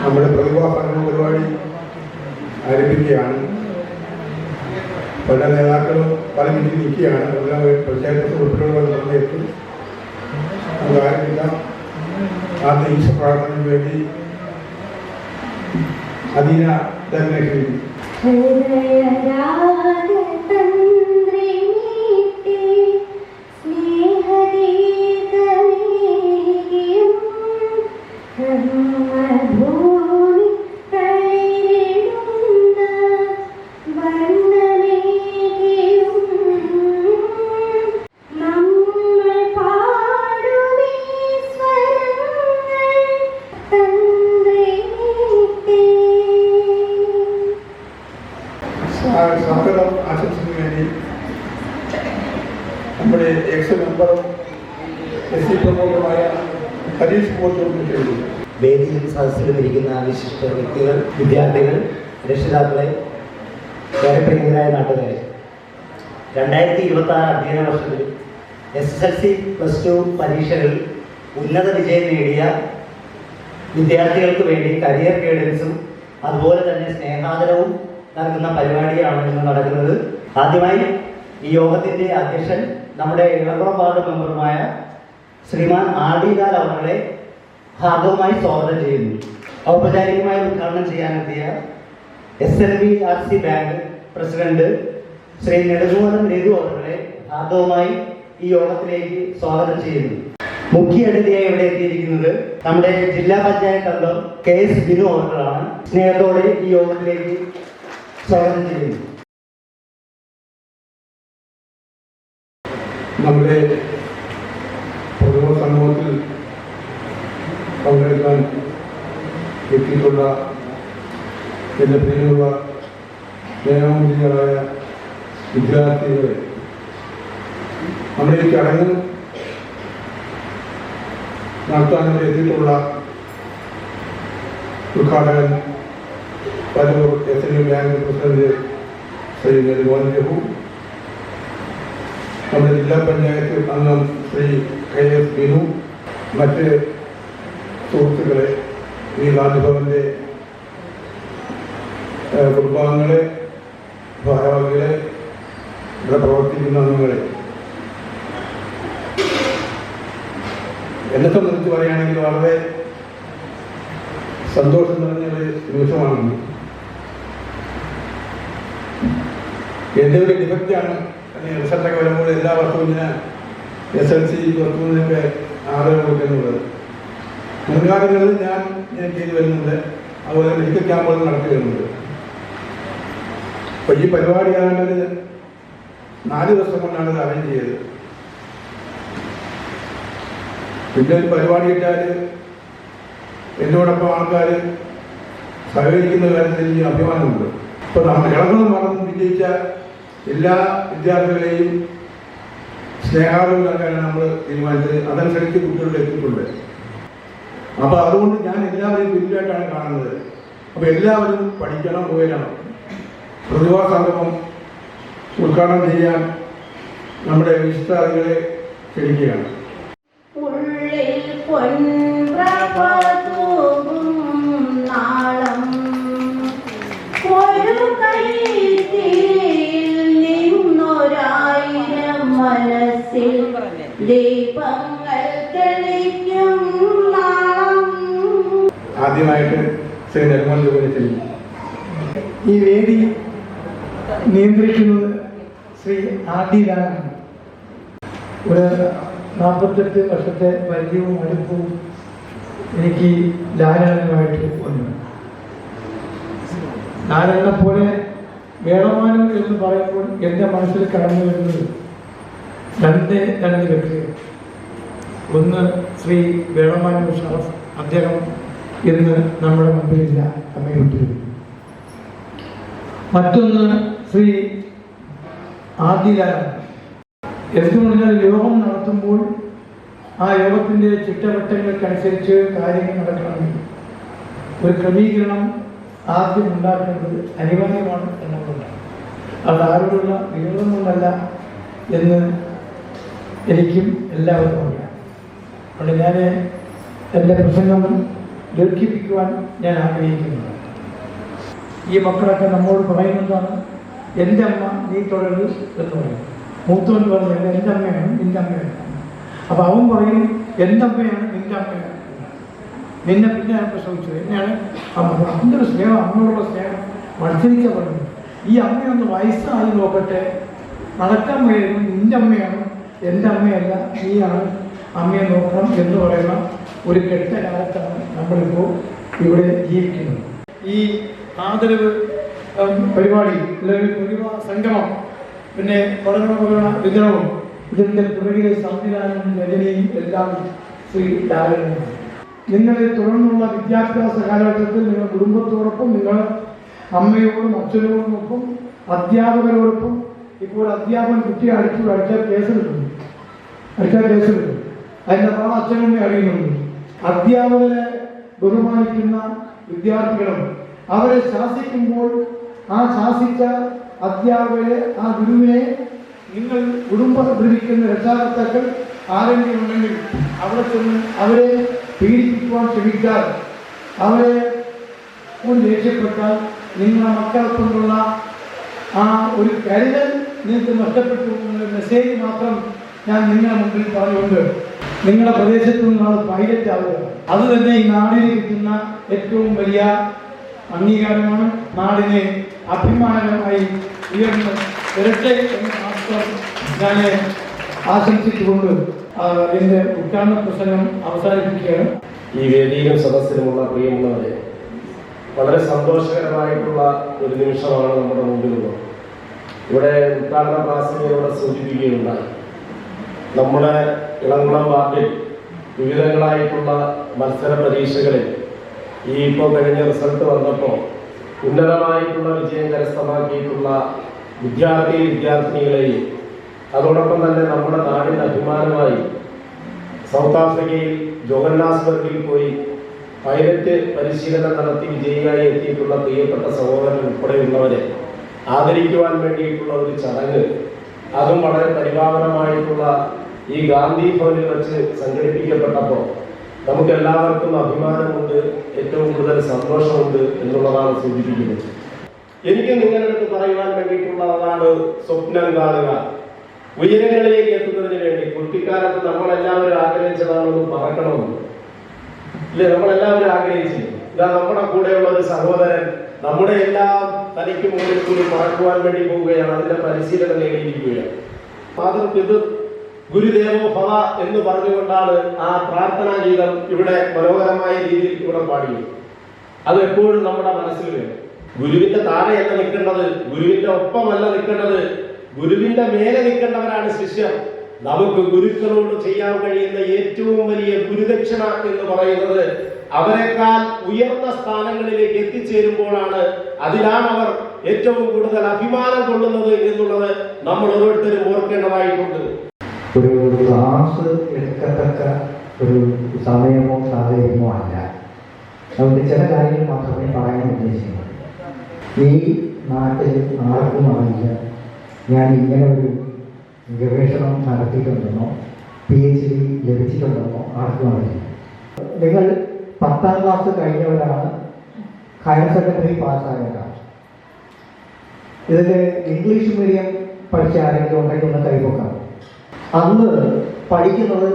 നമ്മുടെ പ്രതിഭാസംഗമ പരിപാടി ആരംഭിക്കുകയാണ്. പല നേതാക്കളും പല മിനിറ്റ് നിൽക്കുകയാണ്. എല്ലാം പഞ്ചായത്ത് ഉൾപ്പെടെയുള്ള നിർണ്ണയത്തിൽ നമുക്ക് ആരംഭിക്കാം. ആദ്യ ഈശ്വര പ്രാർത്ഥനയ്ക്ക് വേണ്ടി അധീന തന്നെ സ്വാഗതം ആശംസിക്കുന്നതിന് വേണ്ടി നമ്മുടെ എക്സ് മെമ്പറും SC പ്രമുഖരുമായ ഹരീഷ് പോലും വേദിയിലും സദസ്സിലും ഇരിക്കുന്ന വിശിഷ്ട വ്യക്തികൾ, വിദ്യാർത്ഥികൾ, രക്ഷിതാക്കളെ, ഏറെ പ്രിയങ്കരായ നാട്ടുകാരെ, 2026 അധ്യയന വർഷത്തിൽ SSLC +2 പരീക്ഷകളിൽ ഉന്നത വിജയം നേടിയ വിദ്യാർത്ഥികൾക്ക് വേണ്ടി കരിയർ ഗൈഡൻസും അതുപോലെ തന്നെ സ്നേഹാദരവും നൽകുന്ന പരിപാടിയാണ് ഇന്ന് നടക്കുന്നത്. ആദ്യമായി ഈ യോഗത്തിൻ്റെ അധ്യക്ഷൻ നമ്മുടെ ഇളക്കുളം വാർഡ് മെമ്പറുമായ ശ്രീമാൻ RD ലാൽ അവരെ ഹാർദവമായി സ്വാഗതം ചെയ്യുന്നു. ഔപചാരികമായി ഉദ്ഘാടനം ചെയ്യാനെത്തിയ SLVRC bank president Shri Nedungolam Raghu അവരെ ഹാർദവമായി ഈ യോഗത്തിലേക്ക് സ്വാഗതം ചെയ്യുന്നു. മുഖ്യ അതിഥിയായി ഇവിടെ എത്തിയിരിക്കുന്നത് നമ്മുടെ ജില്ലാ പഞ്ചായത്ത് അംഗം KS ബിനു അവர்களാണ്. സ്നേഹത്തോടെ ഈ യോഗത്തിലേക്ക് സ്വാഗതം ചെയ്യുന്നു. നമ്മുടെ പൊതുവ സമൂഹത്തിൽ പങ്കെടുക്കാൻ എത്തിയിട്ടുള്ള എൻ്റെ പ്രിയമുള്ള സ്നേഹമുഖികളായ വിദ്യാർത്ഥികളെ, നമ്മുടെ ഈ ചടങ്ങ് നടത്താൻ ഇവിടെ എത്തിയിട്ടുള്ള ഉദ്ഘാടകൻ Parur SLV bank president Shri Nedungolam Raghu, നമ്മുടെ ജില്ലാ പഞ്ചായത്ത് അംഗം ശ്രീ KS ബിനു, മറ്റ് സുഹൃത്തുക്കളെ, ഈ ഗാന്ധിഭവന്റെ കുടുംബാംഗങ്ങളെ, ഭാരവാഹികളെ, ഇവിടെ പ്രവർത്തിക്കുന്ന അംഗങ്ങളെ, എന്നെ സംബന്ധിച്ച് പറയുകയാണെങ്കിൽ വളരെ സന്തോഷം നിറഞ്ഞൊരു നിമിഷമാണ്. എൻ്റെ ഒരു ഡിഫക്റ്റാണ്. റിസൾട്ടൊക്കെ വരുമ്പോൾ എല്ലാ വർഷവും ഞാൻ SLC +2 ആളുകൾ കൊടുക്കുന്നുള്ളത്. മുൻകാലങ്ങളിൽ ഞാൻ ചെയ്തു വരുന്നുണ്ട്. അതുപോലെ മെഡിക്കൽ ക്യാമ്പുകൾ നടത്തി വരുന്നുണ്ട്. അപ്പോൾ ഈ പരിപാടി ആകേണ്ടത് 4 ദിവസം കൊണ്ടാണ് ഇത് അറേഞ്ച് ചെയ്തത്. പിന്നെ ഒരു പരിപാടി ഇട്ടാൽ എന്നോടൊപ്പം ആൾക്കാർ സഹകരിക്കുന്ന കാര്യത്തിൽ എനിക്ക് അഭിമാനമുണ്ട്. ഇപ്പോൾ നമ്മൾ ഇളകുളം നടന്ന് വിജയിച്ച എല്ലാ വിദ്യാർത്ഥികളെയും സ്നേഹാദരവ് നൽകാനാണ് നമ്മൾ തീരുമാനിച്ചത്. അതനുസരിച്ച് കുട്ടികളുടെ എത്തിയിട്ടുണ്ട്. അപ്പോൾ അതുകൊണ്ട് ഞാൻ എല്ലാവരെയും തുല്യമായിട്ടാണ് കാണുന്നത്. അപ്പോൾ എല്ലാവരും പഠിക്കണം, പോകണം. പ്രതിഭാ സംഗമം ഉദ്ഘാടനം ചെയ്യാൻ നമ്മുടെ വിശിഷ്ടാതിഥികളെ ക്ഷണിക്കുകയാണ്. ആദ്യമായിട്ട് ശ്രീ നെടുങ്ങോലം രഘുവിനെ ഈ വേദി നിയന്ത്രിക്കുന്നത് ശ്രീ RD ലാലാണ്. ഒരു 48 വർഷത്തെ പരിചയവും അടുപ്പവും എനിക്ക് ലാലനുമായിട്ട് ഉണ്ട്. ലാലനെ പോലെ വേളമാനം എന്ന് പറയുമ്പോൾ എൻ്റെ മനസ്സിൽ കടന്നു വരുന്നത് രണ്ട് വ്യക്തികൾ. ഒന്ന് ശ്രീ വേളമാനം ഷറഫ്, അദ്ദേഹം ഇന്ന് നമ്മുടെ മുമ്പിലില്ല, നമ്മെ വിട്ടിരുന്നു. മറ്റൊന്ന് ശ്രീ RD ലാലാണ്. എന്തുകൊണ്ടാൽ യോഗം നടത്തുമ്പോൾ ആ യോഗത്തിൻ്റെ ചിട്ടവട്ടങ്ങൾക്കനുസരിച്ച് കാര്യങ്ങൾ നടക്കണമെങ്കിൽ ഒരു ക്രമീകരണം ആദ്യം ഉണ്ടാക്കേണ്ടത് അനിവാര്യമാണ് എന്നുള്ളതാണ്. അത് ആരോടുള്ള വിരോധം കൊണ്ടല്ല എന്ന് എനിക്കും എല്ലാവർക്കും അറിയാം. അതുകൊണ്ട് ഞാൻ എൻ്റെ പ്രസംഗം ദീർഘിപ്പിക്കുവാൻ ഞാൻ ആഗ്രഹിക്കുന്നത്. ഈ മക്കളൊക്കെ നമ്മോട് പറയുന്നതാണ്, എൻ്റെ അമ്മ നീ തുടരുത് എന്ന് പറയും. മൂത്തവൻ പറഞ്ഞില്ല, എൻ്റെ അമ്മയാണ് നിൻ്റെ അമ്മയാണ്. അപ്പോൾ അവൻ പറയും, എൻ്റെ അമ്മയാണ് നിൻ്റെ അമ്മയാണ്, നിന്നെ പിന്നെയാണ് പ്രസവിച്ചത്, എന്നെയാണ് അമ്മ. അതിൻ്റെ ഒരു സ്നേഹം, അമ്മയോടുള്ള സ്നേഹം മത്സരിക്കപ്പെടുന്നു. ഈ അമ്മയൊന്ന് വയസ്സായി നോക്കട്ടെ, നടക്കാൻ കഴിയുന്നു, നിൻ്റെ അമ്മയാണ് എൻ്റെ അമ്മയല്ല, നീയാണ് അമ്മയെ നോക്കണം എന്ന് പറയുന്ന ഒരു കെട്ട കാലത്താണ് നമ്മളിപ്പോൾ ഇവിടെ ജീവിക്കുന്നത്. ഈ ആദരവ് പരിപാടി അല്ലെങ്കിൽ പ്രതിഭ സംഗമം, പിന്നെ പഠനോപകരണ വിതരണവും, ഇതിൻ്റെ പുറകിലെ സംവിധാനവും രചനയും എല്ലാം ശ്രീ ലാലനാണ്. നിങ്ങളെ തുടർന്നുള്ള വിദ്യാഭ്യാസ കാലഘട്ടത്തിൽ നിങ്ങൾ കുടുംബത്തോടൊപ്പം, നിങ്ങൾ അമ്മയോടും അച്ഛനോടുമൊപ്പം, അധ്യാപകരോടൊപ്പം, ഇപ്പോൾ അധ്യാപകൻ കുട്ടിയെ അടിച്ചാൽ കേസ് കിട്ടുന്നു. അതിൻ്റെ നാളെ അച്ഛനമ്മ അറിയുന്നുണ്ട്. അധ്യാപകരെ ബഹുമാനിക്കുന്ന വിദ്യാർത്ഥികളും അവരെ ശാസിക്കുമ്പോൾ ആ ശാസിച്ച അധ്യാപകരെ, ആ ഗുരുവിനെ നിങ്ങൾ കുടുംബം ധരിക്കുന്ന രക്ഷാകർത്താക്കൾ ആരെങ്കിലും ഉണ്ടെങ്കിൽ അവിടെ ചെന്ന് അവരെ പീഡിപ്പിക്കുവാൻ ശ്രമിച്ചാൽ, അവരെ ദേഷ്യപ്പെട്ടാൽ, നിങ്ങളുടെ മക്കളെ കൊണ്ടുള്ള ആ ഒരു കരുതൽ നിങ്ങൾക്ക് നഷ്ടപ്പെട്ടു എന്നൊരു മെസ്സേജ് മാത്രം ഞാൻ നിങ്ങളുടെ മുമ്പിൽ പറഞ്ഞുകൊണ്ട് നിങ്ങളുടെ പ്രദേശത്തു നിന്നാണ് പൈലറ്റ് ആവുക. അത് തന്നെ ഈ നാടിന് കിട്ടുന്ന ഏറ്റവും വലിയ അംഗീകാരമാണ്. നാടിനെ അഭിമാനകരമായി ഉയർന്ന് വരട്ടെ എന്ന് മാത്രം ഞാൻ ആശംസിച്ചുകൊണ്ട് എൻ്റെ ഉദ്ഘാടന പ്രസംഗം അവസാനിപ്പിക്കുകയാണ്. ഈ വേദിയിലും സദസ്സിലുമുള്ള പ്രിയമുള്ളവരെ, വളരെ സന്തോഷകരമായിട്ടുള്ള ഒരു നിമിഷമാണ് നമ്മുടെ മുമ്പിലുള്ളത്. ഇവിടെ ഉദ്ഘാടന പ്രാസംഗികരോട് സൂചിപ്പിക്കുകയുണ്ടായി. നമ്മുടെ ഇളംകുളം വാർഡിൽ വിവിധങ്ങളായിട്ടുള്ള മത്സര പരീക്ഷകളിൽ ഈ ഇപ്പോൾ കഴിഞ്ഞ റിസൾട്ട് വന്നപ്പോൾ ഉന്നതമായിട്ടുള്ള വിജയം കരസ്ഥമാക്കിയിട്ടുള്ള വിദ്യാർത്ഥിനികളെയും അതോടൊപ്പം തന്നെ നമ്മുടെ നാടിന് അഭിമാനമായി സൗത്ത് ആഫ്രിക്കയിൽ ജോഹന്നാസ്ബർഗിൽ പോയി പൈലറ്റ് പരിശീലനം നടത്തി വിജയിയായി എത്തിയിട്ടുള്ള പ്രിയപ്പെട്ട സഹോദരൻ ഉൾപ്പെടെയുള്ളവരെ ആദരിക്കുവാൻ വേണ്ടിയിട്ടുള്ള ഒരു ചടങ്ങ്, അതും വളരെ പരിപാവനമായിട്ടുള്ള ഈ ഗാന്ധി ഭവനിൽ വെച്ച് സംഘടിപ്പിക്കപ്പെട്ടപ്പോൾ നമുക്ക് എല്ലാവർക്കും അഭിമാനമുണ്ട്, ഏറ്റവും കൂടുതൽ സന്തോഷമുണ്ട് എന്നുള്ളതാണ് സൂചിപ്പിക്കുന്നത്. എനിക്ക് നിങ്ങളടുത്ത് പറയുവാൻ വേണ്ടിയിട്ടുള്ളതാണ് സ്വപ്നം കാണുക, ഉയരങ്ങളിലേക്ക് എത്തുന്നതിന് വേണ്ടി. കുട്ടിക്കാലത്ത് നമ്മളെല്ലാവരും ആഗ്രഹിച്ചതാണെന്ന് പറക്കണമെന്ന് ഇല്ലേ? നമ്മളെല്ലാവരും ആഗ്രഹിച്ചില്ല. ഇതാ നമ്മുടെ കൂടെയുള്ള ഒരു സഹോദരൻ നമ്മുടെ എല്ലാം തനിക്ക് മുകളിൽ കൂടി പറക്കുവാൻ വേണ്ടി പോവുകയാണ്, അതിന്റെ പരിശീലനം നേടിയിരിക്കുകയാണ്. മാതൃപിതൃ ഗുരുദേവോ ഭവ എന്ന് പറഞ്ഞുകൊണ്ടാണ് ആ പ്രാർത്ഥനാ ഗീതം ഇവിടെ മനോഹരമായ രീതിയിൽ ഇവിടെ പാടിയത്. അത് എപ്പോഴും നമ്മുടെ മനസ്സിൽ വേണം. ഗുരുവിന്റെ താഴെയല്ല നിൽക്കേണ്ടത്, ഗുരുവിന്റെ ഒപ്പമല്ല നിൽക്കേണ്ടത്, ഗുരുവിന്റെ മേലെ നിൽക്കേണ്ടവരാണ് ശിഷ്യർ. നമുക്ക് ഗുരുക്കളോട് ചെയ്യാൻ കഴിയുന്ന ഏറ്റവും വലിയ ഗുരുദക്ഷിണ എന്ന് പറയുന്നത് അവരെക്കാൾ ഉയർന്ന സ്ഥാനങ്ങളിലേക്ക് എത്തിച്ചേരുമ്പോഴാണ്, അതിലാണ് അവർ ഏറ്റവും കൂടുതൽ അഭിമാനം കൊള്ളുന്നത് എന്നുള്ളത് നമ്മൾ ഓരോരുത്തരും ഓർക്കേണ്ടതായിട്ടുണ്ട്. ഒരു ക്ലാസ് എടുക്കത്തക്ക ഒരു സമയമോ സാഹചര്യമോ അല്ല. അതുകൊണ്ട് ചില കാര്യങ്ങൾ മാത്രമേ പറയാൻ ഉദ്ദേശിക്കുന്നുള്ളൂ. ഈ നാട്ടിൽ ആർക്കും അറിയില്ല ഞാൻ ഇങ്ങനെ ഒരു ഗവേഷണം നടത്തിയിട്ടുണ്ടെന്നോ PhD ലഭിച്ചിട്ടുണ്ടെന്നോ ആർക്കും അറിയില്ല. നിങ്ങൾ 10ാം ക്ലാസ് കഴിഞ്ഞവരാണ്, ഹയർ സെക്കൻഡറി പാസ്സായവരാണ്. ഇതിൽ ഇംഗ്ലീഷ് മീഡിയം പഠിച്ച ആരെങ്കിലും ഉണ്ടെങ്കിൽ ഒന്ന് കൈപൊക്കാം. അന്ന് പഠിക്കുന്നത്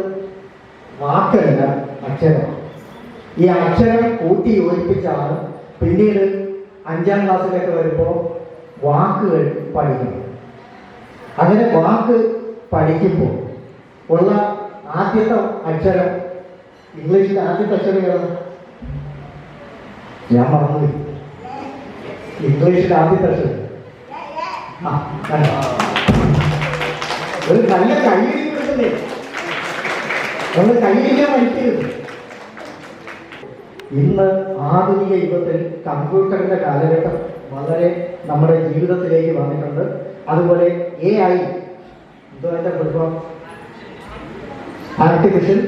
വാക്കല്ല, അക്ഷരമാണ്. ഈ അക്ഷരം കൂട്ടി യോജിപ്പിച്ചാണ് പിന്നീട് 5ാം ക്ലാസ്സിലേക്ക് വരുമ്പോൾ വാക്കുകൾ പഠിക്കുന്നത്. അങ്ങനെ വാക്ക് പഠിക്കുമ്പോൾ ഉള്ള ആദ്യത്തെ അക്ഷരം, ഇംഗ്ലീഷിലെ ആദ്യത്തെ അക്ഷരം ഏതാണ്? ഞാൻ മറന്നു. ഇംഗ്ലീഷിലെ ആദ്യത്തെ അക്ഷരം ഒരു നല്ല കൈയിടിക്കുന്നേ, നമ്മൾ കൈയിടിക്കാൻ പഠിക്കരുത്. ഇന്ന് ആധുനിക യുഗത്തിൽ കമ്പ്യൂട്ടറിന്റെ കാലഘട്ടം വളരെ നമ്മുടെ ജീവിതത്തിലേക്ക് വന്നിട്ടുണ്ട്. അതുപോലെ AI, ഇതുമായിട്ട് കുറിപ്പം ആർട്ടിഫിഷ്യൽ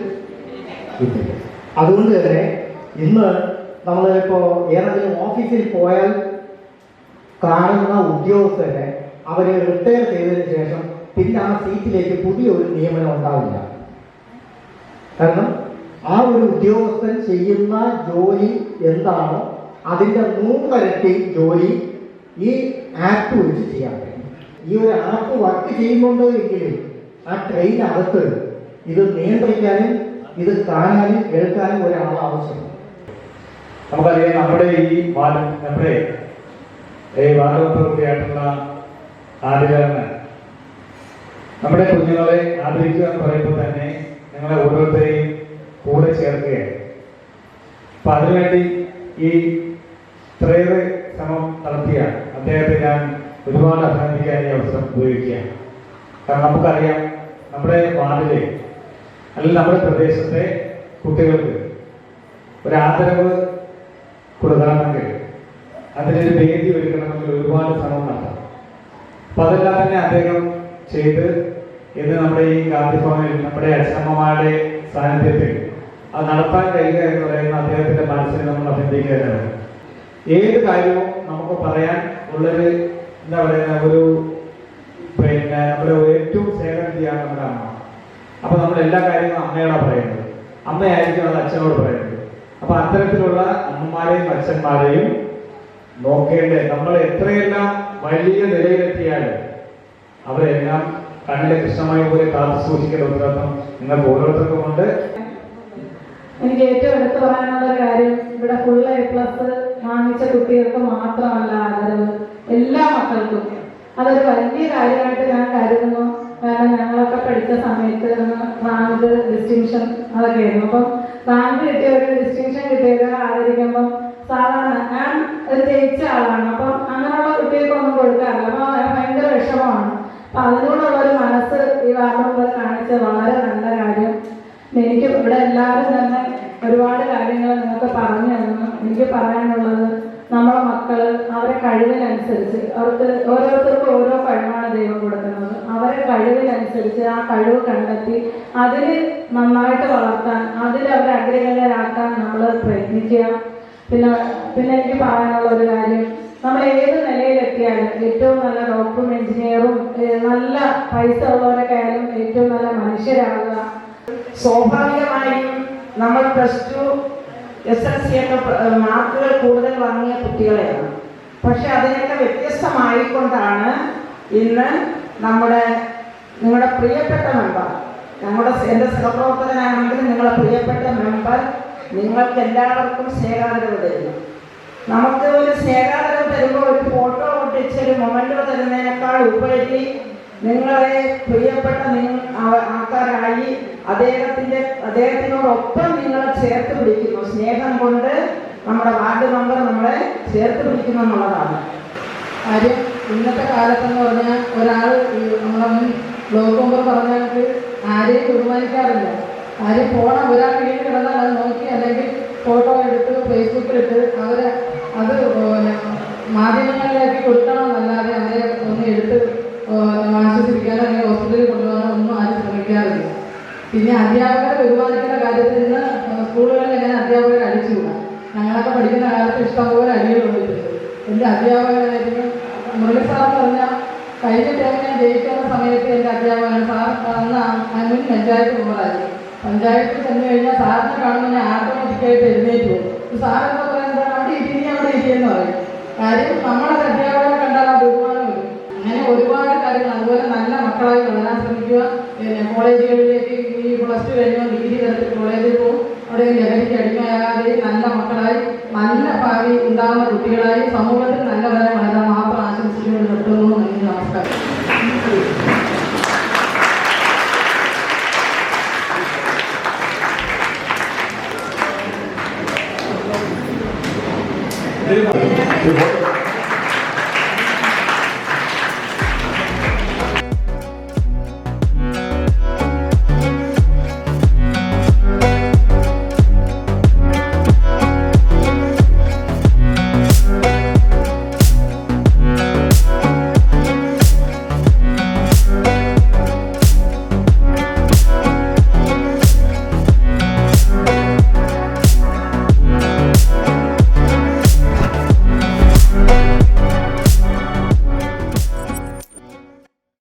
ഇന്റലിജൻസ്. അതുകൊണ്ട് തന്നെ ഇന്ന് നമ്മളിപ്പോൾ ഏതെങ്കിലും ഓഫീസിൽ പോയാൽ കാണുന്ന ഉദ്യോഗസ്ഥരെ അവരെ റിട്ടയർ ചെയ്തതിന് ശേഷം പിന്നെ ആ സീറ്റിലേക്ക് പുതിയൊരു നിയമനം ഉണ്ടാവില്ല. കാരണം ആ ഒരു ഉദ്യോഗസ്ഥൻ ചെയ്യുന്ന ജോലി എന്താണോ അതിൻ്റെ 3 ഇരട്ടി ജോലി ഈ ആപ്പ് വെച്ച് ചെയ്യാൻ പറ്റും. ഈ ഒരു ആപ്പ് വർക്ക് ചെയ്യുന്നുണ്ടോ എങ്കിൽ ആ ട്രെയിനകത്ത് ഇത് നിയന്ത്രിക്കാനും ഇത് കാണാനും കേൾക്കാനും ഒരാൾ ആവശ്യമാണ്. നമുക്കറിയാം നമ്മുടെ ഈ വാർഡ് കൂടിയായിട്ടുള്ള ആദികാരന് നമ്മുടെ കുഞ്ഞുങ്ങളെ ആദരിക്കുക എന്ന് പറയുമ്പോൾ തന്നെ ഞങ്ങളെ ഓരോരുത്തരെയും കൂടെ ചേർക്കുകയാണ്. അപ്പൊ അതിനുവേണ്ടി ഈ ഇത്രയേറെ ശ്രമം നടത്തിയ അദ്ദേഹത്തെ ഞാൻ ഒരുപാട് അഭിനന്ദിക്കാൻ ഈ അവസരം ഉപയോഗിക്കുകയാണ്. കാരണം നമുക്കറിയാം നമ്മുടെ വാർഡിലെ അല്ലെങ്കിൽ നമ്മുടെ പ്രദേശത്തെ കുട്ടികൾക്ക് ഒരു ആദരവ് കൊടുക്കണമെങ്കിൽ അതിനൊരു വേദി ഒരുക്കണമെങ്കിൽ ഒരുപാട് ശ്രമം നടത്താം. അപ്പൊ അതെല്ലാം തന്നെ അദ്ദേഹം ചെയ്ത് ഇന്ന് നമ്മുടെ ഈ ഗാന്ധി ഭവനിൽ നമ്മുടെ അച്ഛനമ്മമാരുടെ സാന്നിധ്യത്തിൽ അത് നടത്താൻ കഴിയുക എന്ന് പറയുന്ന അദ്ദേഹത്തിന്റെ മനസ്സിനെ നമ്മൾ അഭിനന്ദിക്കുകയാണ്. ഏത് കാര്യവും നമുക്ക് പറയാൻ ഉള്ളൊരു എന്താ പറയുന്ന ഒരു നമ്മുടെ ഏറ്റവും സേവനത്തിയാണ് നമ്മുടെ അമ്മ. അപ്പൊ നമ്മൾ എല്ലാ കാര്യങ്ങളും അമ്മയോടാണ് പറയുന്നത്, അമ്മയായിരിക്കും അത് അച്ഛനോട് പറയുന്നത്. അപ്പൊ അത്തരത്തിലുള്ള അമ്മമാരെയും അച്ഛന്മാരെയും നോക്കേണ്ടത് നമ്മൾ എത്രയെല്ലാം വലിയ നിലയിലെത്തിയാലും അവരെല്ലാം കണ്ണിലെ കൃഷ്ണമായ പോലെ കാത്തു സൂക്ഷിക്കേണ്ട ഉത്തരവാദിത്വം നിങ്ങൾക്ക് ഓരോരുത്തർക്കും ഉണ്ട്. എനിക്ക് ഏറ്റവും എടുത്തു പറയാനുള്ള ഒരു കാര്യം, ഇവിടെ ഫുൾ A+ വാങ്ങിച്ച കുട്ടികൾക്ക് മാത്രമല്ല ആദരവ്, എല്ലാ മക്കൾക്കും. അതൊരു വലിയ കാര്യമായിട്ട് ഞാൻ കരുതുന്നു. കാരണം ഞങ്ങളൊക്കെ പഠിച്ച സമയത്ത് റാങ്ക്, ഡിസ്റ്റിങ്ഷൻ അതൊക്കെ ആയിരുന്നു. അപ്പം റാങ്ക് കിട്ടിയവര്, ഡിസ്റ്റിങ്ഷൻ കിട്ടിയവരെ ആദരിക്കുമ്പം സാധാരണ ഞാൻ ഒരു ജയിച്ച ആളാണ്, അപ്പം അങ്ങനെയുള്ള കുട്ടികൾക്കൊന്നും കൊടുക്കാറില്ല. അപ്പൊ ഭയങ്കര വിഷമമാണ്. അപ്പൊ അതിനോടുള്ള ഒരു മനസ്സ് ഈ വാർഡ് കാണിച്ചത് വളരെ നല്ല കാര്യം. എനിക്ക് ഇവിടെ എല്ലാവരും തന്നെ ഒരുപാട് കാര്യങ്ങൾ നിങ്ങൾക്ക് പറഞ്ഞു തന്നു. എനിക്ക് പറയാനുള്ളത്, നമ്മളെ മക്കള് അവരെ കഴിവിനനുസരിച്ച്, അവർക്ക് ഓരോരുത്തർക്കും ഓരോ കഴിവാണ് ദൈവം കൊടുക്കുന്നത്. അവരെ കഴിവിനനുസരിച്ച് ആ കഴിവ് കണ്ടെത്തി അതിൽ നന്നായിട്ട് വളർത്താൻ, അതിൽ അവരെ അഗ്രഗണ്യരാക്കാൻ നമ്മൾ പ്രയത്നിക്കുക. പിന്നെ എനിക്ക് പറയാനുള്ള ഒരു കാര്യം, നമ്മൾ ഏത് നിലയിലെത്തിയാലും ഏറ്റവും നല്ല ഡോക്ടറും എഞ്ചിനീയറും നല്ല പൈസ ഉള്ളവരൊക്കെ ആയാലും ഏറ്റവും നല്ല മനുഷ്യരാകുക. സ്വാഭാവികമായും നമ്മൾ +2 SSLC ഒക്കെ മാർക്കുകൾ കൂടുതൽ വാങ്ങിയ കുട്ടികളെയാണ്. പക്ഷെ അതിനൊക്കെ വ്യത്യസ്തമായിക്കൊണ്ടാണ് ഇന്ന് നിങ്ങളുടെ പ്രിയപ്പെട്ട മെമ്പർ, എൻ്റെ സഹപ്രവർത്തകനാണെങ്കിൽ നിങ്ങളുടെ പ്രിയപ്പെട്ട മെമ്പർ നിങ്ങൾക്ക് എല്ലാവർക്കും സ്നേഹാദരവ് തരുന്നു. നമുക്ക് ഒരു സ്നേഹാദരവ് തരുമ്പോൾ ഒരു ഫോട്ടോ ഒട്ടിച്ചൊരു മൊമെന്റോ തരുന്നതിനേക്കാൾ ഉപരി നിങ്ങളെ പ്രിയപ്പെട്ട ആൾക്കാരായി അദ്ദേഹത്തിനോടൊപ്പം നിങ്ങളെ ചേർത്ത് പിടിക്കുന്നു. സ്നേഹം കൊണ്ട് നമ്മുടെ വാർഡ് മെമ്പർ നമ്മളെ ചേർത്ത് പിടിക്കുന്നു എന്നുള്ളതാണ് കാര്യം. ഇന്നത്തെ കാലത്തെന്ന് പറഞ്ഞാൽ ഒരാൾ നമ്മളെ മുൻ ബ്ലോക്ക് മെമ്പർ പറഞ്ഞാൽ ആരെയും ബഹുമാനിക്കാറില്ല. ആരും ഒരാൾ വീട്ടിൽ കിടന്നാൽ അത് നോക്കി അല്ലെങ്കിൽ ഫോട്ടോ എടുത്ത് ഫേസ്ബുക്കിലിട്ട് അത് മാധ്യമങ്ങളിലേക്ക് കൊടുക്കണമെന്നല്ലാതെ അവരെ ഒന്ന് എടുത്ത് ആശ്വസിപ്പിക്കാനോ അല്ലെങ്കിൽ ഹോസ്പിറ്റലിൽ കൊണ്ടുപോകാനോ ഒന്നും ആരും ശ്രമിക്കാറില്ല. പിന്നെ അധ്യാപകരെ ബഹുമാനിക്കുന്ന കാര്യത്തിൽ നിന്ന് സ്കൂളുകളിൽ എങ്ങനെ അധ്യാപകരെ അടിച്ചുകൂടാ. ഞങ്ങളൊക്കെ പഠിക്കുന്ന കാലത്ത് ഇഷ്ടംപോലെ അടികൾ കൊണ്ടിട്ടുണ്ട്. എൻ്റെ അധ്യാപകനായിരുന്നു മുരളി സാർ എന്ന് പറഞ്ഞാൽ കഴിഞ്ഞ ടൈം ഞാൻ ജയിക്കുന്ന സമയത്ത് എൻ്റെ അധ്യാപകൻ സാർ അന്ന് മുൻ പഞ്ചായത്ത് മെമ്പറായിരുന്നു. പഞ്ചായത്തിൽ ചെന്ന് കഴിഞ്ഞാൽ സാറിനെ കാണുമ്പോൾ ഞാൻ ഓട്ടോമാറ്റിക്കായിട്ട് എഴുന്നേറ്റ് പോകും. സാർ എന്താ പറയുന്നത്, അവിടെ ഇരിയെന്ന് പറയും. കാര്യം നമ്മളെ അധ്യാപകരെ കണ്ടാൽ ആ ബഹുമാനം വരും. അങ്ങനെ ഒരുപാട് കാര്യങ്ങൾ. അതുപോലെ നല്ല മക്കളായി വളരാൻ ശ്രമിക്കുക. പിന്നെ കോളേജുകളിലേക്ക് ഈ +2 കഴിഞ്ഞോ ഡിഗ്രി തരത്തിൽ കോളേജിൽ പോകും. അവിടെ ലഹരിക്ക് അടിമയാകാതെ നല്ല മക്കളായി, നല്ല ഭാവി ഉണ്ടാകുന്ന കുട്ടികളായി സമൂഹത്തിൽ നല്ലവരായി വളരാൻ മാത്രം ആശംസിച്ചുകൊണ്ട് നിർത്തുന്നു. നമസ്കാരം. Good morning.